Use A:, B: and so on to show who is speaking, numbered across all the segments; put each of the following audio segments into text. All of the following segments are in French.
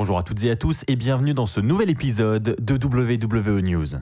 A: Bonjour à toutes et à tous et bienvenue dans ce nouvel épisode de WWE News.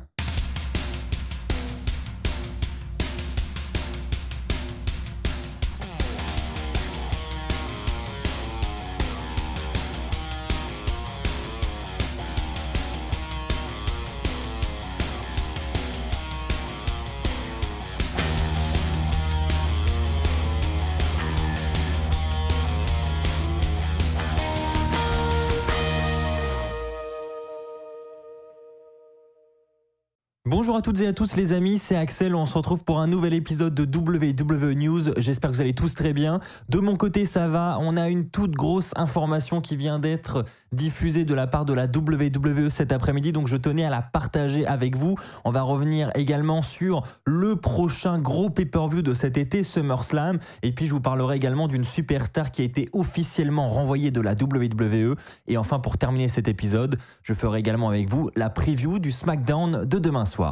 A: Bonjour à toutes et à tous les amis, c'est Axel, on se retrouve pour un nouvel épisode de WWE News, j'espère que vous allez tous très bien. De mon côté ça va, on a une toute grosse information qui vient d'être diffusée de la part de la WWE cet après-midi, donc je tenais à la partager avec vous. On va revenir également sur le prochain gros pay-per-view de cet été, SummerSlam, et puis je vous parlerai également d'une superstar qui a été officiellement renvoyée de la WWE. Et enfin pour terminer cet épisode, je ferai également avec vous la preview du SmackDown de demain soir.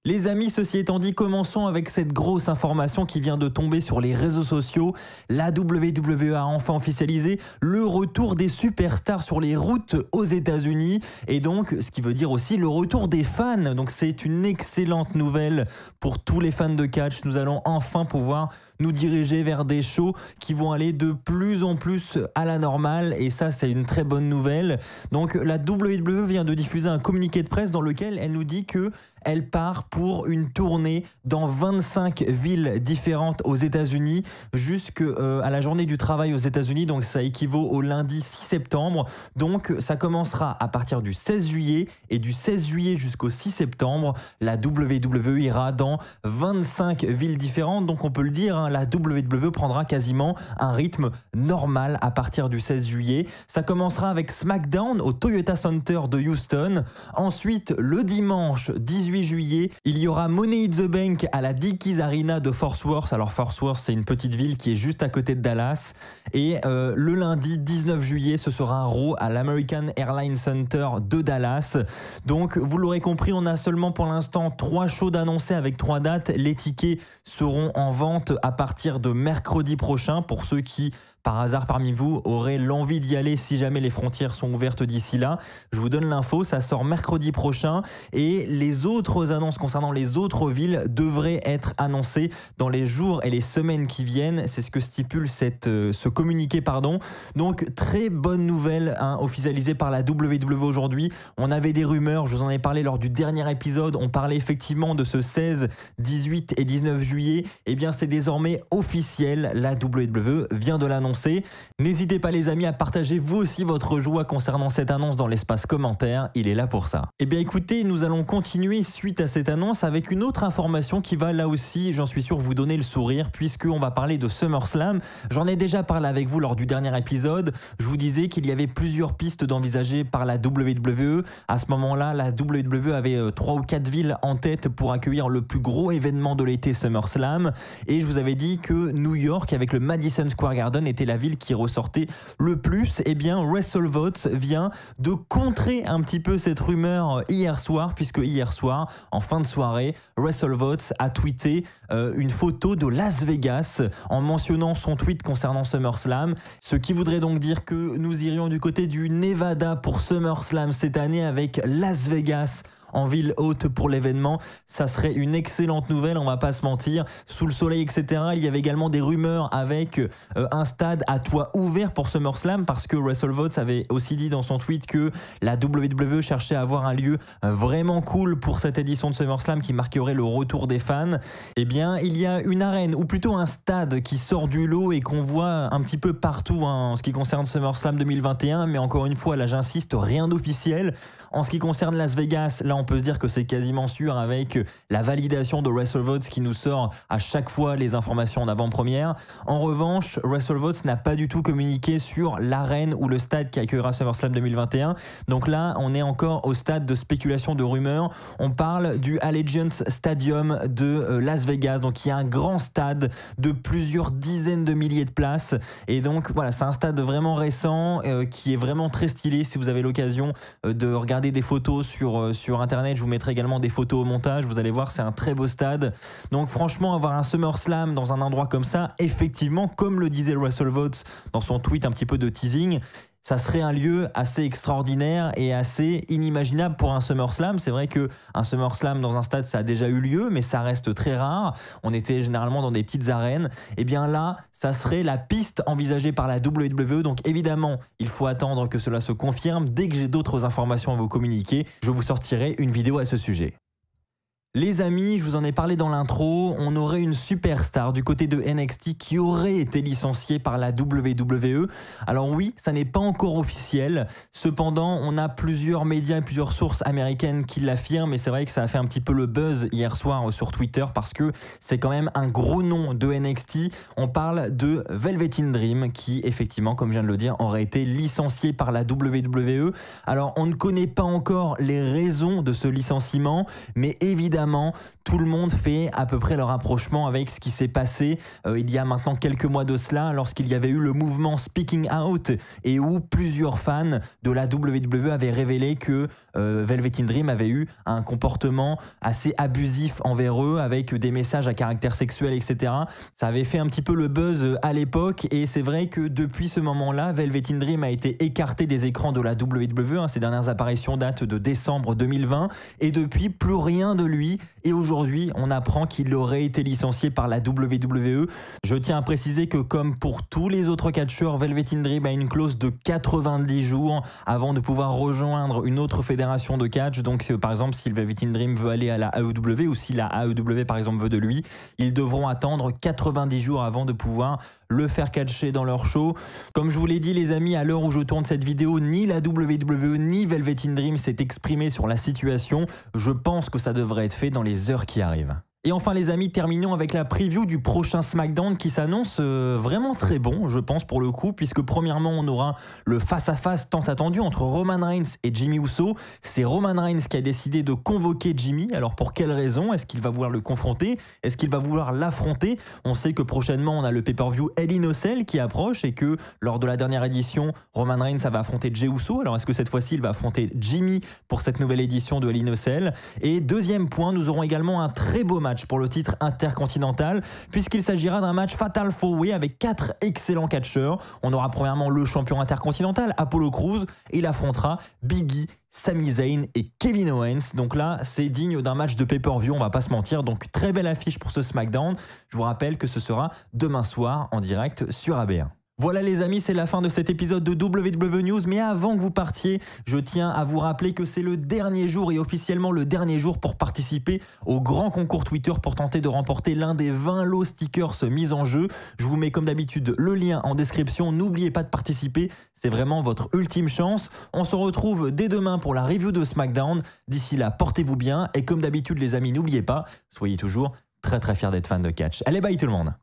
A: Les amis, ceci étant dit, commençons avec cette grosse information qui vient de tomber sur les réseaux sociaux. La WWE a enfin officialisé le retour des superstars sur les routes aux États-Unis et donc ce qui veut dire aussi le retour des fans. Donc c'est une excellente nouvelle pour tous les fans de catch. Nous allons enfin pouvoir nous diriger vers des shows qui vont aller de plus en plus à la normale et ça c'est une très bonne nouvelle. Donc la WWE vient de diffuser un communiqué de presse dans lequel elle nous dit que elle part pour une tournée dans 25 villes différentes aux États-Unis jusqu'à la journée du travail aux États-Unis. Donc ça équivaut au lundi 6 septembre. Donc ça commencera à partir du 16 juillet et du 16 juillet jusqu'au 6 septembre, la WWE ira dans 25 villes différentes. Donc on peut le dire, hein, la WWE prendra quasiment un rythme normal à partir du 16 juillet. Ça commencera avec SmackDown au Toyota Center de Houston. Ensuite, le dimanche 18 juillet, il y aura Money in the Bank à la Dickies Arena de Fort Worth. Alors Fort Worth, c'est une petite ville qui est juste à côté de Dallas. Et le lundi 19 juillet, ce sera un Raw à l'American Airlines Center de Dallas. Donc vous l'aurez compris, on a seulement pour l'instant 3 shows d'annoncer avec 3 dates. Les tickets seront en vente à partir de mercredi prochain pour ceux qui, par hasard parmi vous, auraient l'envie d'y aller si jamais les frontières sont ouvertes d'ici là. Je vous donne l'info, ça sort mercredi prochain et les autres annonces concernant les autres villes devraient être annoncées dans les jours et les semaines qui viennent. C'est ce que stipule ce communiqué, pardon. Donc très bonne nouvelle, hein, officialisée par la WWE aujourd'hui. On avait des rumeurs, je vous en ai parlé lors du dernier épisode, on parlait effectivement de ce 16, 18 et 19 juillet. Eh bien c'est désormais officiel, la WWE vient de l'annoncer. N'hésitez pas les amis à partager vous aussi votre joie concernant cette annonce dans l'espace commentaire, il est là pour ça. Eh bien écoutez, nous allons continuer suite à cette annonce avec une autre information qui va là aussi, j'en suis sûr, vous donner le sourire puisqu'on va parler de SummerSlam. J'en ai déjà parlé avec vous lors du dernier épisode. Je vous disais qu'il y avait plusieurs pistes d'envisager par la WWE. À ce moment-là, la WWE avait 3 ou 4 villes en tête pour accueillir le plus gros événement de l'été, SummerSlam. Et je vous avais dit que New York, avec le Madison Square Garden, était la ville qui ressortait le plus. Eh bien, WrestleVotes vient de contrer un petit peu cette rumeur hier soir, puisque hier soir, en fin de soirée, WrestleVotes a tweeté une photo de Las Vegas en mentionnant son tweet concernant SummerSlam, ce qui voudrait donc dire que nous irions du côté du Nevada pour SummerSlam cette année avec Las Vegas en ville haute pour l'événement. Ça serait une excellente nouvelle, on va pas se mentir. Sous le soleil, etc. Il y avait également des rumeurs avec un stade à toit ouvert pour SummerSlam parce que WrestleVotes avait aussi dit dans son tweet que la WWE cherchait à avoir un lieu vraiment cool pour cette édition de SummerSlam qui marquerait le retour des fans. Eh bien, il y a une arène ou plutôt un stade qui sort du lot et qu'on voit un petit peu partout, hein, en ce qui concerne SummerSlam 2021. Mais encore une fois, là j'insiste, rien d'officiel. En ce qui concerne Las Vegas, là on peut se dire que c'est quasiment sûr avec la validation de WrestleVotes qui nous sort à chaque fois les informations en avant-première. En revanche, WrestleVotes n'a pas du tout communiqué sur l'arène ou le stade qui accueillera SummerSlam 2021. Donc là, on est encore au stade de spéculation, de rumeurs. On parle du Allegiant Stadium de Las Vegas, donc il y a un grand stade de plusieurs dizaines de milliers de places. Et donc voilà, c'est un stade vraiment récent qui est vraiment très stylé. Si vous avez l'occasion de regarder des photos sur internet, je vous mettrai également des photos au montage, vous allez voir, c'est un très beau stade. Donc franchement, avoir un SummerSlam dans un endroit comme ça, effectivement, comme le disait WrestleVotes dans son tweet un petit peu de teasing, ça serait un lieu assez extraordinaire et assez inimaginable pour un SummerSlam. C'est vrai qu'un SummerSlam dans un stade, ça a déjà eu lieu, mais ça reste très rare. On était généralement dans des petites arènes. Et bien là, ça serait la piste envisagée par la WWE. Donc évidemment, il faut attendre que cela se confirme. Dès que j'ai d'autres informations à vous communiquer, je vous sortirai une vidéo à ce sujet. Les amis, je vous en ai parlé dans l'intro, on aurait une superstar du côté de NXT qui aurait été licenciée par la WWE. Alors oui, ça n'est pas encore officiel. Cependant, on a plusieurs médias et plusieurs sources américaines qui l'affirment et c'est vrai que ça a fait un petit peu le buzz hier soir sur Twitter parce que c'est quand même un gros nom de NXT. On parle de Velvet Dream qui, effectivement, comme je viens de le dire, aurait été licencié par la WWE. Alors, on ne connaît pas encore les raisons de ce licenciement, mais évidemment, tout le monde fait à peu près le rapprochement avec ce qui s'est passé il y a maintenant quelques mois de cela lorsqu'il y avait eu le mouvement Speaking Out et où plusieurs fans de la WWE avaient révélé que Velvet Dream avait eu un comportement assez abusif envers eux avec des messages à caractère sexuel, etc. Ça avait fait un petit peu le buzz à l'époque et c'est vrai que depuis ce moment-là, Velvet Dream a été écarté des écrans de la WWE. Ses dernières apparitions datent de décembre 2020 et depuis plus rien de lui. Et aujourd'hui, on apprend qu'il aurait été licencié par la WWE. Je tiens à préciser que comme pour tous les autres catcheurs, Velvet Dream a une clause de 90 jours avant de pouvoir rejoindre une autre fédération de catch. Donc par exemple, si Velvet Dream veut aller à la AEW ou si la AEW par exemple veut de lui, ils devront attendre 90 jours avant de pouvoir le faire catcher dans leur show. Comme je vous l'ai dit les amis, à l'heure où je tourne cette vidéo, ni la WWE ni Velvet Dream s'est exprimé sur la situation. Je pense que ça devrait être fait dans les heures qui arrivent. Et enfin les amis, terminons avec la preview du prochain SmackDown qui s'annonce vraiment très bon, je pense pour le coup, puisque premièrement on aura le face-à-face tant attendu entre Roman Reigns et Jimmy Uso. C'est Roman Reigns qui a décidé de convoquer Jimmy. Alors pour quelle raison? Est-ce qu'il va vouloir le confronter? Est-ce qu'il va vouloir l'affronter? On sait que prochainement on a le pay-per-view Hell in a Cell qui approche et que lors de la dernière édition, Roman Reigns va affronter Jey Uso. Alors est-ce que cette fois-ci il va affronter Jimmy pour cette nouvelle édition de Hell in a Cell? Et deuxième point, nous aurons également un très beau match pour le titre intercontinental puisqu'il s'agira d'un match Fatal 4-Way avec 4 excellents catcheurs. On aura premièrement le champion intercontinental Apollo Crews et il affrontera Big E, Sami Zayn et Kevin Owens. Donc là, c'est digne d'un match de pay-per-view, on va pas se mentir. Donc très belle affiche pour ce SmackDown. Je vous rappelle que ce sera demain soir en direct sur AB1. Voilà les amis, c'est la fin de cet épisode de WWE News, mais avant que vous partiez, je tiens à vous rappeler que c'est le dernier jour et officiellement le dernier jour pour participer au grand concours Twitter pour tenter de remporter l'un des 20 lots stickers mis en jeu. Je vous mets comme d'habitude le lien en description, n'oubliez pas de participer, c'est vraiment votre ultime chance. On se retrouve dès demain pour la review de SmackDown, d'ici là portez-vous bien et comme d'habitude les amis, n'oubliez pas, soyez toujours très fiers d'être fans de catch. Allez bye tout le monde.